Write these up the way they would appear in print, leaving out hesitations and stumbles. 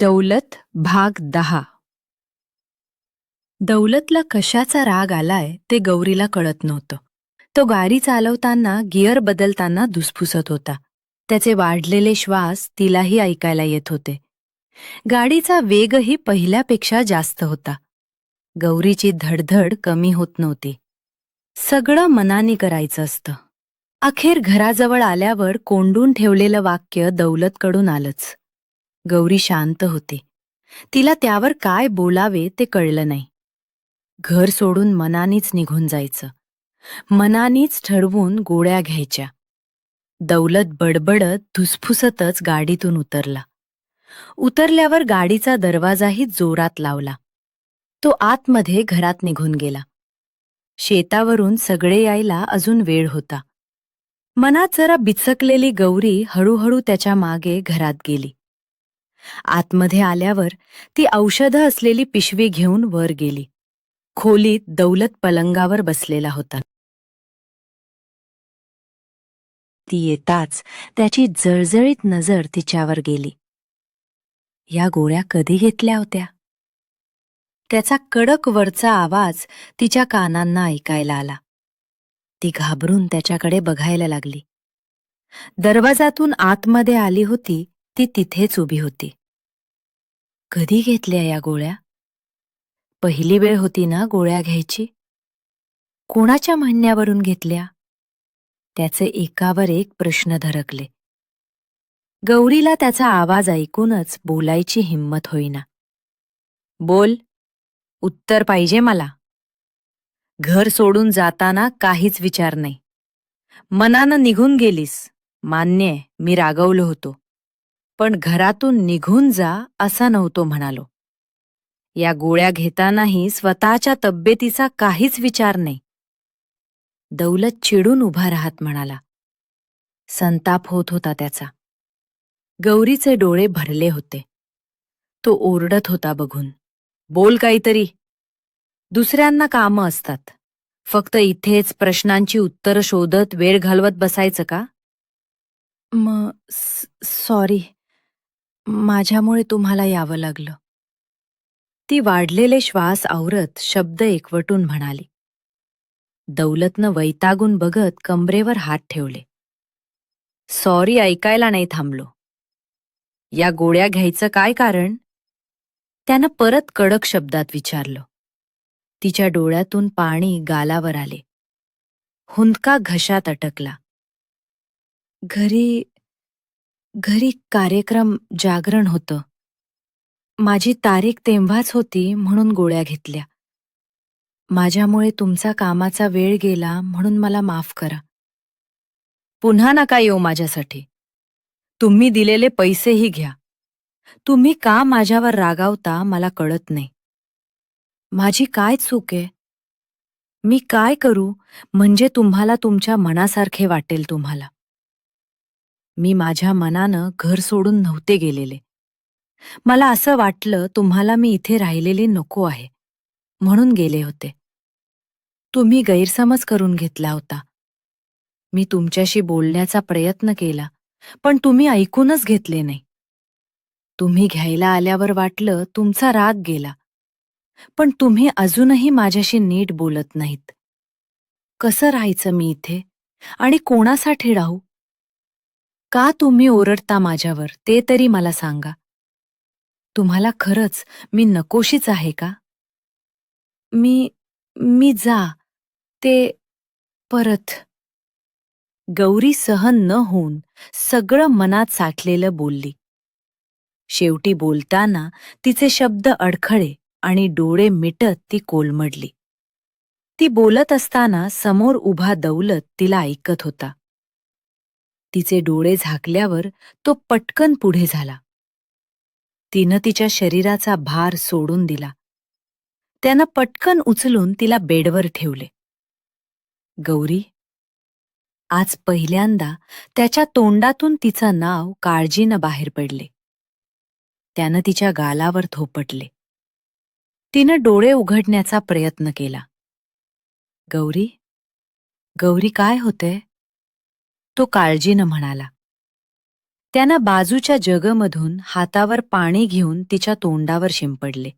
दौलत भाग 10. दौलतला कशाचा राग आलाय ते गौरीला कळत नव्हतं. तो गाडी चालवताना गिअर बदलताना धुसफुसत होता. त्याचे वाढलेले श्वास तिलाही ऐकायला येत होते. गाडीचा वेगही पहिल्यापेक्षा जास्त होता. गौरीची धडधड कमी होत नव्हती. सगळं मनाने करायचं असतं. अखेर घराजवळ आल्यावर कोंडून ठेवलेलं वाक्य दौलतकडून आलंच. गौरी शांत होती. तिला त्यावर काय बोलावे ते कळलं नाही. घर सोडून मनानेच निघून जायचं. मनानेच ठरवून गोळ्या घ्यायच्या. दौलत बडबडत धुसफुसतच गाडीतून उतरला. उतरल्यावर गाडीचा दरवाजाही जोरात लावला. तो आतमध्ये घरात निघून गेला. शेतावरून सगळे यायला अजून वेळ होता. मनात जरा बिचकलेली गौरी हळूहळू त्याच्या मागे घरात गेली. आतमध्ये आल्यावर ती औषधं असलेली पिशवी घेऊन वर गेली. खोलीत दौलत पलंगावर बसलेला होता. ती येताच त्याची जळजळीत नजर तिच्यावर गेली. या गोळ्या कधी घेतल्या होत्या? त्याचा कडक वरचा आवाज तिच्या कानांना ऐकायला आला. ती घाबरून त्याच्याकडे बघायला लागली. दरवाजातून आतमध्ये आली होती ती तिथेच उभी होती. कधी घेतल्या या गोळ्या? पहिली वेळ होती ना गोळ्या घ्यायची? कोणाच्या म्हणण्यावरून घेतल्या? त्याचे एकावर एक प्रश्न धडकले. गौरीला त्याचा आवाज ऐकूनच बोलायची हिंमत होईना. बोल, उत्तर पाहिजे मला. घर सोडून जाताना काहीच विचार नाही. मनानं निघून गेलीस, मान्य आहे, मी रागवलो होतो. पण घरातून निघून जा असं नव्हतो म्हणालो. या गोळ्या घेतानाही स्वतःच्या तब्येतीचा काहीच विचार नाही. दौलत चिडून उभा राहत म्हणाला. संताप होत होता त्याचा. गौरीचे डोळे भरले होते. तो ओरडत होता बघून. बोल काहीतरी. दुसऱ्यांना कामं असतात. फक्त इथेच प्रश्नांची उत्तरं शोधत वेळ घालवत बसायचं का? सॉरी, माझ्यामुळे तुम्हाला यावं लागलं. ती वाढलेले श्वास आवरत शब्द एकवटून म्हणाली. दौलतनं वैतागून बघत कंबरेवर हात ठेवले. सॉरी ऐकायला नाही थांबलो. या गोळ्या घ्यायचं काय कारण? त्यानं परत कडक शब्दात विचारलं. तिच्या डोळ्यातून पाणी गालावर आले. हुंदका घशात अटकला. घरी कार्यक्रम जागरण होतं. माझी तारीख तेव्हाच होती म्हणून गोळ्या घेतल्या. माझ्यामुळे तुमचा कामाचा वेळ गेला म्हणून मला माफ करा. पुन्हा नका येऊ माझ्यासाठी. तुम्ही दिलेले पैसेही घ्या. तुम्ही का माझ्यावर रागावता मला कळत नाही. माझी काय चूक आहे? मी काय करू म्हणजे तुम्हाला तुमच्या मनासारखे वाटेल तुम्हाला? मी माझ्या मनानं घर सोडून नव्हते गेलेले. मला असं वाटलं तुम्हाला मी इथे राहिलेली नको आहे, म्हणून गेले होते. तुम्ही गैरसमज करून घेतला होता. मी तुमच्याशी बोलण्याचा प्रयत्न केला, पण तुम्ही ऐकूनच घेतले नाही. तुम्ही घ्यायला आल्यावर वाटलं तुमचा राग गेला, पण तुम्ही अजूनही माझ्याशी नीट बोलत नाहीत. कसं राहायचं मी इथे आणि कोणासाठी राहू? का तुम्ही ओरडता माझ्यावर ते तरी मला सांगा. तुम्हाला खरंच मी नकोशीच आहे का? मी मी जा ते परत. गौरी सहन न होऊन सगळं मनात साठलेलं बोलली. शेवटी बोलताना तिचे शब्द अडखळे आणि डोळे मिटत ती कोलमडली. ती बोलत असताना समोर उभा दौलत तिला ऐकत होता. तिचे डोळे झाकल्यावर तो पटकन पुढे झाला. तिनं तिच्या शरीराचा भार सोडून दिला. त्यानं पटकन उचलून तिला बेडवर ठेवले. गौरी. आज पहिल्यांदा त्याच्या तोंडातून तिचं नाव काळजीनं बाहेर पडले. त्यानं तिच्या गालावर थोपटले. तिनं डोळे उघडण्याचा प्रयत्न केला. गौरी, गौरी काय होतंय? तो काळजीनं म्हणाला. त्यानं बाजूच्या जगमधून हातावर पाणी घेऊन तिच्या तोंडावर शिंपडले.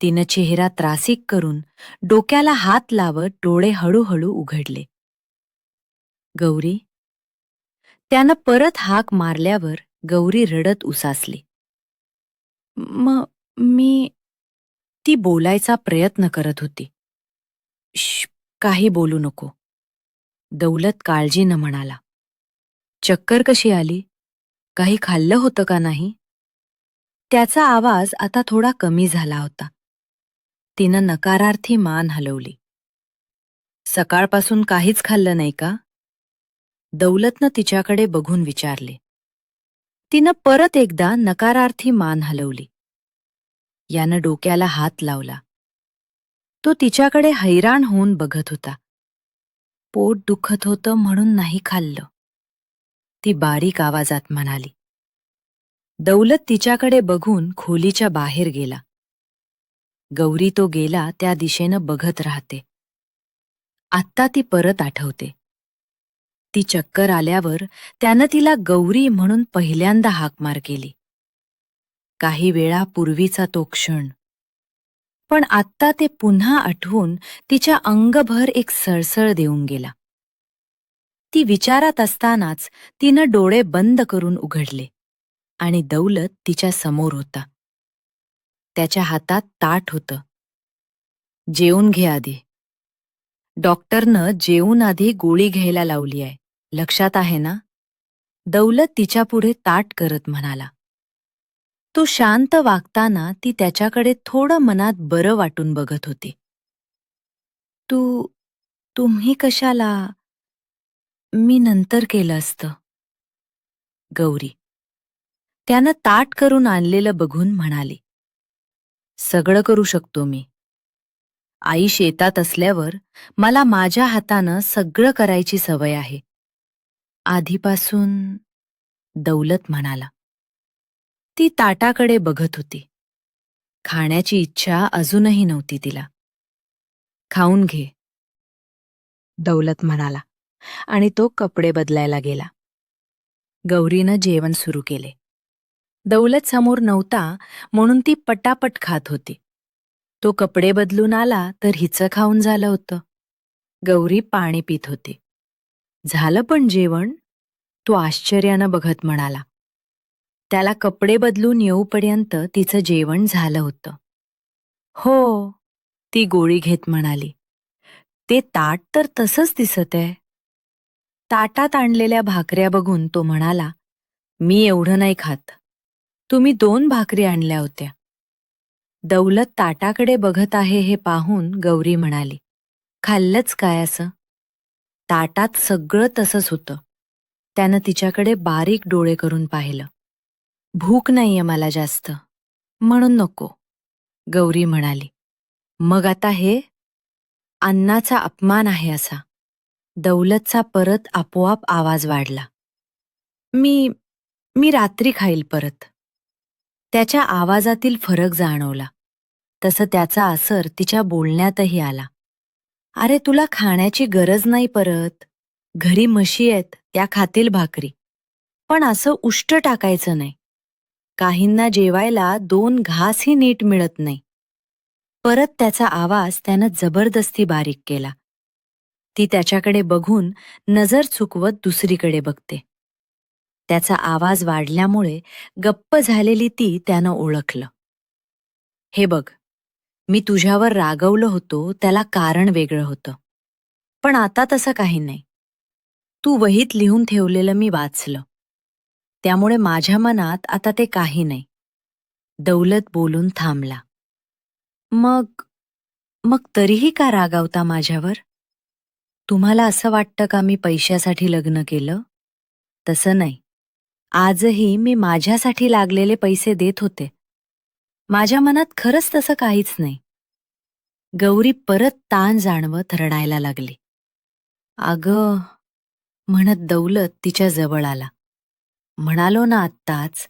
तिनं चेहरा त्रासिक करून डोक्याला हात लावत डोळे हळूहळू उघडले. गौरी. त्यानं परत हाक मारल्यावर गौरी रडत उसासली. मी ती बोलायचा प्रयत्न करत होती. "श्श, काही बोलू नको." दौलत काळजीनं म्हणाला. "चक्कर कशी आली? काही खाल्लं होतं का नाही?" त्याचा आवाज आता थोडा कमी झाला होता. तिनं नकारार्थी मान हलवली. "सकाळपासून काहीच खाल्लं नाही का?" दौलतनं तिच्याकडे बघून विचारले. तिनं परत एकदा नकारार्थी मान हलवली. यानं डोक्याला हात लावला. तो तिच्याकडे हैराण होऊन बघत होता. पोट दुखत होतं म्हणून नाही खाल्लं, ती बारीक आवाजात म्हणाली. दौलत तिच्याकडे बघून खोलीच्या बाहेर गेला. गौरी तो गेला त्या दिशेनं बघत राहते. आत्ता ती परत आठवते. ती चक्कर आल्यावर त्यानं तिला गौरी म्हणून पहिल्यांदा हाकमार केली. काही वेळापूर्वीचा तो क्षण. पण आत्ता ते पुन्हा आठवून तिच्या अंगभर एक सळसळ देऊन गेला. ती विचारात असतानाच तिनं डोळे बंद करून उघडले आणि दौलत तिच्या समोर होता. त्याच्या हातात ताट होतं. "जेवून घे आधी." डॉक्टरनं जेवून आधी गोळी घ्यायला लावली आहे, लक्षात आहे ना? दौलत तिच्यापुढे ताट करत म्हणाला. तो शांत वागताना ती त्याच्याकडे थोडं मनात बरं वाटून बघत होती. तुम्ही कशाला?" "मी नंतर केलं असतं." गौरी. त्यानं ताट करून आणलेलं बघून म्हणाली. "सगळं करू शकतो मी. आई शेतात असल्यावर मला माझ्या हातानं सगळं करायची सवय आहे." "आधीपासून?" दौलत म्हणाला. ती ताटाकडे बघत होती. खाण्याची इच्छा अजूनही नव्हती तिला. "खाऊन घे." दौलत म्हणाला आणि तो कपडे बदलायला गेला. गौरीनं जेवण सुरू केले. दौलत समोर नव्हता म्हणून ती पटापट खात होती. तो कपडे बदलून आला तर हिचं खाऊन झालं होतं. गौरी पाणी पित होती. "झालं पण जेवण?" तो आश्चर्यानं बघत म्हणाला. त्याला कपडे बदलून येऊपर्यंत तिचं जेवण झालं होतं. "हो," ती गोळी घेत म्हणाली. "ते ताट तर तसंच दिसत आहे." ताटात आणलेल्या भाकऱ्या बघून तो म्हणाला, "मी एवढं नाही खात. तुम्ही 2 भाकरी आणल्या होत्या." दौलत ताटाकडे बघत आहे हे पाहून गौरी म्हणाली, "खाल्लंच काय असं?" ताटात सगळं तसंच होतं. त्यानं तिच्याकडे बारीक डोळे करून पाहिलं. "भूक नाहीये मला जास्त, म्हणून नको." गौरी म्हणाली. "मग आता हे?" "अन्नाचा अपमान आहे असा." दौलतचा परत आपोआप आवाज वाढला. "मी मी रात्री खाईल परत." त्याच्या आवाजातील फरक जाणवला. तसं त्याचा असर तिच्या बोलण्यातही आला. "अरे तुला खाण्याची गरज नाही परत. घरी म्हशी आहेत, त्या खातील भाकरी. पण असं उष्ट टाकायचं नाही. काहींना जेवायला 2 घासही नीट मिळत नाही." परत त्याचा आवाज त्यानं जबरदस्ती बारीक केला. ती त्याच्याकडे बघून नजर चुकवत दुसरीकडे बघते. त्याचा आवाज वाढल्यामुळे गप्प झालेली ती त्यानं ओळखलं. "हे बघ, मी तुझ्यावर रागवलं होतो त्याला कारण वेगळं होतं. पण आता तसं काही नाही. तू वहीत लिहून ठेवलेलं मी वाचलं. त्यामुळे माझ्या मनात आता ते काही नाही." दौलत बोलून थांबला. "मग मग तरीही का रागावता माझ्यावर? तुम्हाला असं वाटतं का मी पैशासाठी लग्न केलं? तसं नाही. आजही मी माझ्यासाठी लागलेले पैसे देत होते. माझ्या मनात खरंच तसं काहीच नाही." गौरी परत ताण जाणवत रडायला लागली. "अगं," म्हणत दौलत तिच्या जवळ आला. "म्हणालो ना आत्ताच,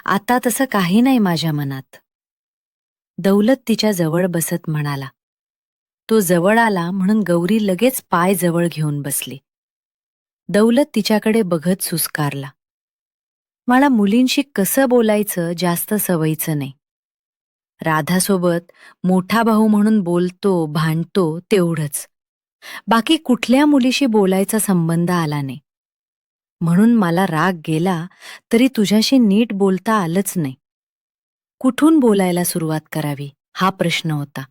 आता तसं काही नाही माझ्या मनात." दौलत तिच्या जवळ बसत म्हणाला. तो जवळ आला म्हणून गौरी लगेच पाय जवळ घेऊन बसली. दौलत तिच्याकडे बघत सुस्कारला. मला मुलींशी कसं बोलायचं जास्त सवयीचं नाही. राधासोबत मोठा भाऊ म्हणून बोलतो, भांडतो तेवढंच. बाकी कुठल्या मुलीशी बोलायचा संबंध आला नाही. म्हणून मला राग गेला तरी तुझ्याशी नीट बोलता आलंच नाही. कुठून बोलायला सुरुवात करावी हा प्रश्न होता.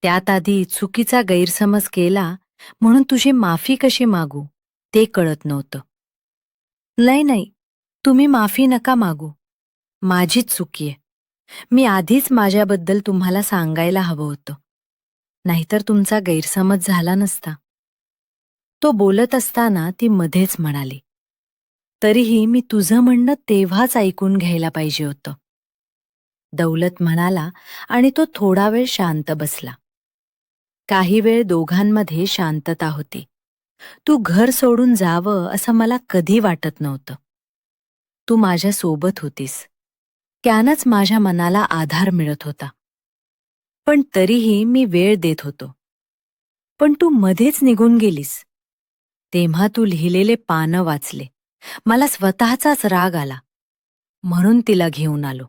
त्यात आधी चुकीचा गैरसमज केला म्हणून तुझी माफी कशी मागू ते कळत नव्हतं. नाही नाही, तुम्ही माफी नका मागू. माझीच चुकी आहे. मी आधीच माझ्याबद्दल तुम्हाला सांगायला हवं होतं. नाहीतर तुमचा गैरसमज झाला नसता. तो बोलत असताना ती मध्येच म्हणाली, तरीही मी तुझं म्हणणं तेव्हाच ऐकून घ्यायला पाहिजे होतं. दौलत म्हणाला आणि तो थोडा वेळ शांत बसला. काही वेळ दोघांमध्ये शांतता होती. तू घर सोडून जावं असं मला कधी वाटत नव्हतं. तू माझ्या सोबत होतीस. त्यानंच माझ्या मनाला आधार मिळत होता. पण तरीही मी वेळ देत होतो. पण तू मध्येच निघून गेलीस. तेव्हा तू लिहिलेले पानं वाचले. मला स्वतःचाच राग आला. म्हणून तिला घेऊन आलो.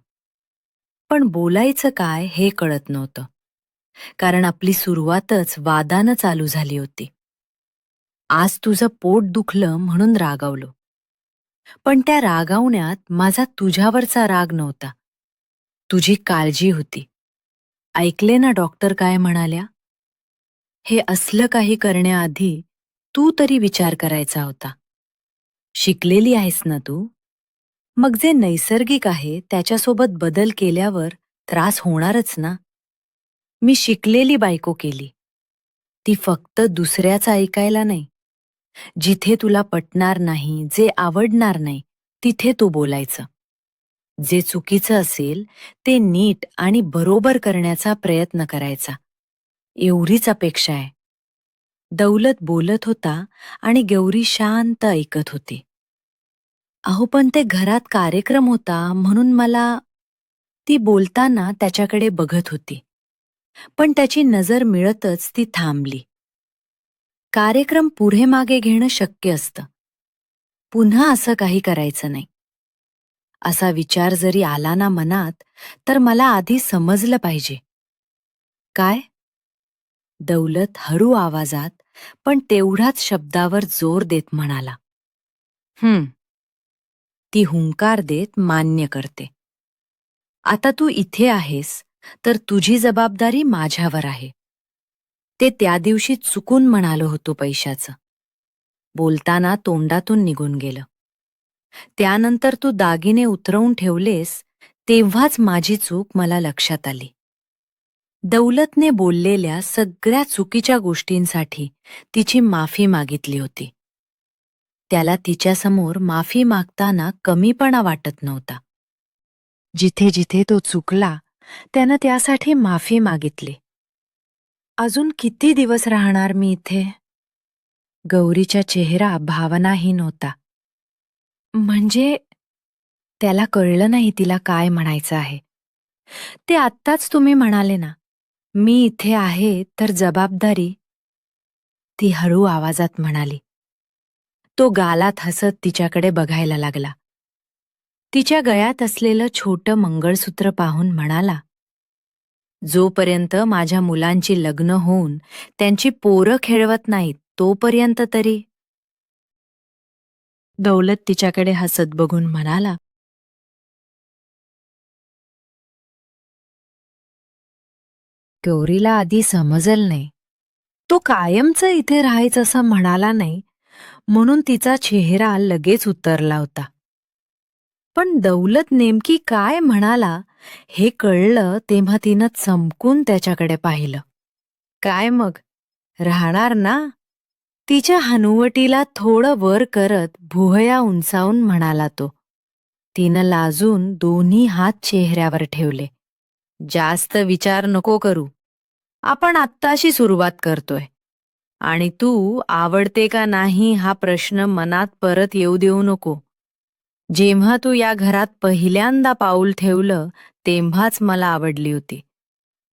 पण बोलायचं काय हे कळत नव्हतं. कारण आपली सुरुवातच वादानं चालू झाली होती. आज तुझं पोट दुखलं म्हणून रागावलो. पण त्या रागावण्यात माझा तुझ्यावरचा राग नव्हता. तुझी काळजी होती. ऐकले ना डॉक्टर काय म्हणाल्या? हे असलं काही करण्याआधी तू तरी विचार करायचा होता. शिकलेली आहेस ना तू? मग जे नैसर्गिक आहे त्याच्यासोबत बदल केल्यावर त्रास होणारच ना. मी शिकलेली बायको केली. ती फक्त दुसऱ्याचं ऐकायला नाही. जिथे तुला पटणार नाही, जे आवडणार नाही, तिथे तू बोलायचं. जे चुकीचं असेल ते नीट आणि बरोबर करण्याचा प्रयत्न करायचा. एवढीच अपेक्षा आहे. दौलत बोलत होता आणि गौरी शांत ऐकत होती. अहो पण ते घरात कार्यक्रम होता म्हणून मला ती बोलताना त्याच्याकडे बघत होती. पण त्याची नजर मिळतच ती थांबली. कार्यक्रम पुढे मागे घेणं शक्य असतं. पुन्हा असं काही करायचं नाही. असा विचार जरी आला ना मनात, तर मला आधी समजलं पाहिजे. काय? दौलत हळू आवाजात पण तेवढाच शब्दावर जोर देत म्हणाला. ती हुंकार देत मान्य करते. आता तू इथे आहेस, तर तुझी जबाबदारी माझ्यावर आहे. ते त्या दिवशी चुकून म्हणालो होतो पैशाचं. बोलताना तोंडातून निघून गेलं. त्यानंतर तू दागिने उतरवून ठेवलेस, तेव्हाच माझी चूक मला लक्षात आली. दौलतने बोललेल्या सगळ्या चुकीच्या गोष्टींसाठी तिची माफी मागितली होती. त्याला तिच्यासमोर माफी मागताना कमीपणा वाटत नव्हता. जिथे जिथे तो चुकला, त्यानं त्यासाठी माफी मागितली. अजून किती दिवस राहणार मी इथे? गौरीचा चेहरा भावनाहीन होता. म्हणजे त्याला कळलं नाही तिला काय म्हणायचं आहे. ते आत्ताच तुम्ही म्हणाले ना, मी इथे आहे तर जबाबदारी. ती हळू आवाजात म्हणाली. तो गालात हसत तिच्याकडे बघायला लागला. तिच्या गळ्यात असलेलं छोटं मंगळसूत्र पाहून म्हणाला, जोपर्यंत माझ्या मुलांची लग्न होऊन त्यांची पोरं खेळवत नाहीत तोपर्यंत तरी. दौलत तिच्याकडे हसत बघून म्हणाला, गौरीला आधी समजलं नाही. तो कायमचं इथे राहायचं असं म्हणाला नाही, म्हणून तिचा चेहरा लगेच उतरला होता. पण दौलत नेमकी काय म्हणाला हे कळलं तेव्हा तिनं चमकून त्याच्याकडे पाहिलं. काय मग, राहणार ना? तिच्या हनुवटीला थोडं वर करत भुवया उंचावून म्हणाला तो. तिनं लाजून दोन्ही हात चेहऱ्यावर ठेवले. जास्त विचार नको करू. आपण आत्ताशी सुरुवात करतोय. आणि तू आवडते का नाही हा प्रश्न मनात परत येऊ देऊ नको. जेव्हा तू या घरात पहिल्यांदा पाऊल ठेवलं तेव्हाच मला आवडली होती.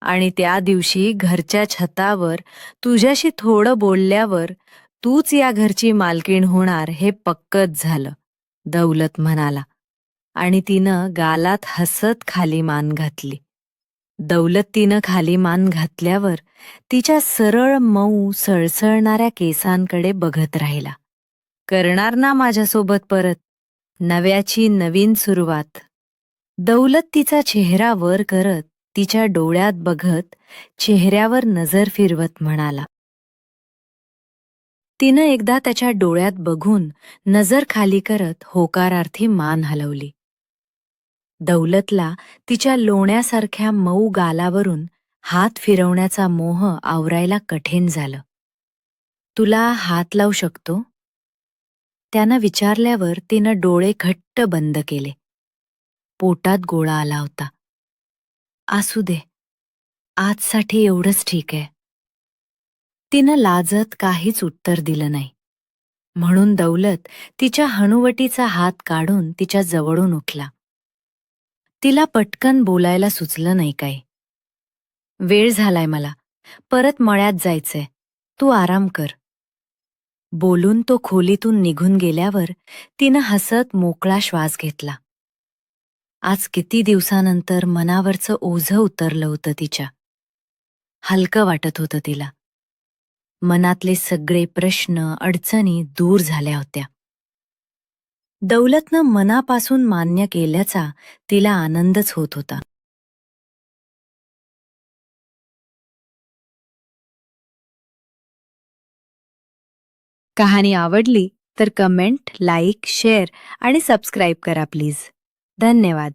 आणि त्या दिवशी घरच्या छतावर तुझ्याशी थोडं बोलल्यावर तूच या घरची मालकीण होणार हे पक्कच झालं, दौलत म्हणाला. आणि तिनं गालात हसत खाली मान घातली. दौलतीनं खाली मान घातल्यावर तिच्या सरळ मऊ सळसळणाऱ्या केसांकडे बघत राहिला. करणार ना माझ्यासोबत परत नव्याची नवीन सुरुवात. दौलत तिचा चेहरा वर करत तिच्या डोळ्यात बघत चेहऱ्यावर नजर फिरवत म्हणाला. तिनं एकदा त्याच्या डोळ्यात बघून नजर खाली करत होकारार्थी मान हलवली. दौलतला तिच्या लोण्यासारख्या मऊ गालावरून हात फिरवण्याचा मोह आवरायला कठीण झालं. तुला हात लावू शकतो? त्यानं विचारल्यावर तिनं डोळे घट्ट बंद केले. पोटात गोळा आला होता. असू दे, आजसाठी एवढंच ठीक आहे. तिनं लाजत काहीच उत्तर दिलं नाही. म्हणून दौलत तिच्या हनुवटीचा हात काढून तिच्या जवळून उठला. तिला पटकन बोलायला सुचलं नाही काही. वेळ झालाय मला, परत मळ्यात जायचंय, तू आराम कर. बोलून तो खोलीतून निघून गेल्यावर तिनं हसत मोकळा श्वास घेतला. आज किती दिवसानंतर मनावरचं ओझं उतरलं होतं तिच्या. हलकं वाटत होतं तिला. मनातले सगळे प्रश्न अडचणी दूर झाल्या होत्या. दौलतनं मनापासून मान्य केल्याचा तिला आनंदच होत होता. कहाणी आवडली तर कमेंट, लाईक, शेअर आणि सबस्क्राईब करा प्लीज. धन्यवाद.